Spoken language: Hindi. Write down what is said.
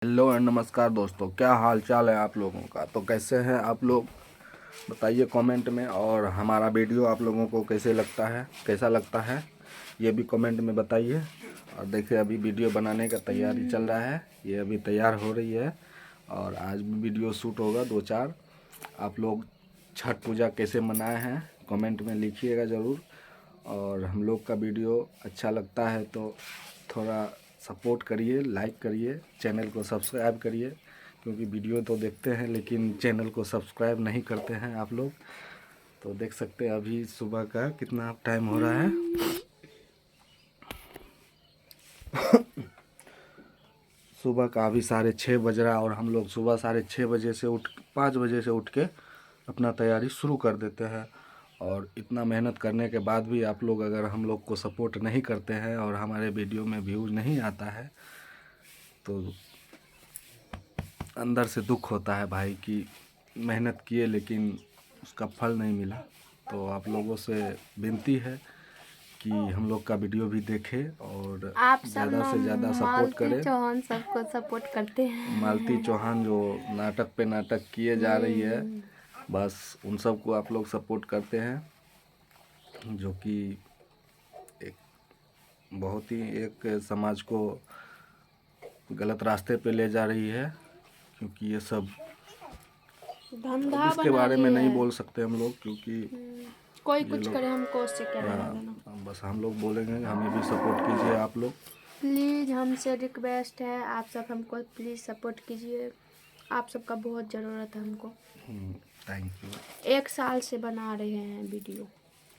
हेलो एंड नमस्कार दोस्तों, क्या हाल चाल है आप लोगों का। तो कैसे हैं आप लोग, बताइए कमेंट में। और हमारा वीडियो आप लोगों को कैसा लगता है ये भी कमेंट में बताइए। और देखिए अभी वीडियो बनाने का तैयारी चल रहा है, ये अभी तैयार हो रही है और आज भी वीडियो शूट होगा 2-4। आप लोग छठ पूजा कैसे मनाए हैं कमेंट में लिखिएगा ज़रूर। और हम लोग का वीडियो अच्छा लगता है तो थोड़ा सपोर्ट करिए, लाइक करिए, चैनल को सब्सक्राइब करिए, क्योंकि वीडियो तो देखते हैं लेकिन चैनल को सब्सक्राइब नहीं करते हैं आप लोग। तो देख सकते हैं अभी सुबह का कितना टाइम हो रहा है। सुबह का अभी 6:30 बज रहा है और हम लोग सुबह 6:30 बजे से 5 बजे से उठ के अपना तैयारी शुरू कर देते हैं। और इतना मेहनत करने के बाद भी आप लोग अगर हम लोग को सपोर्ट नहीं करते हैं और हमारे वीडियो में व्यूज़ नहीं आता है तो अंदर से दुख होता है भाई कि मेहनत किए लेकिन उसका फल नहीं मिला। तो आप लोगों से विनती है कि हम लोग का वीडियो भी देखें और आप सब ज़्यादा से ज़्यादा सपोर्ट मालती करें। चौहान सबको सपोर्ट करते हैं। मालती चौहान जो नाटक पे नाटक किए जा रही है, बस उन सब को आप लोग सपोर्ट करते हैं, जो कि एक बहुत ही एक समाज को गलत रास्ते पे ले जा रही है। क्योंकि ये सब धंधा इसके बना बारे में लिए नहीं है। बोल सकते हम लोग, क्योंकि कोई ये कुछ लोग करे हमको उससे क्या लेना देना। बस हम लोग बोलेंगे, हमें भी सपोर्ट कीजिए आप लोग। प्लीज़ हमसे रिक्वेस्ट है, आप सब हमको प्लीज़ सपोर्ट कीजिए। आप सबका बहुत ज़रूरत है हमको। Thank you. 1 साल से बना रहे हैं वीडियो।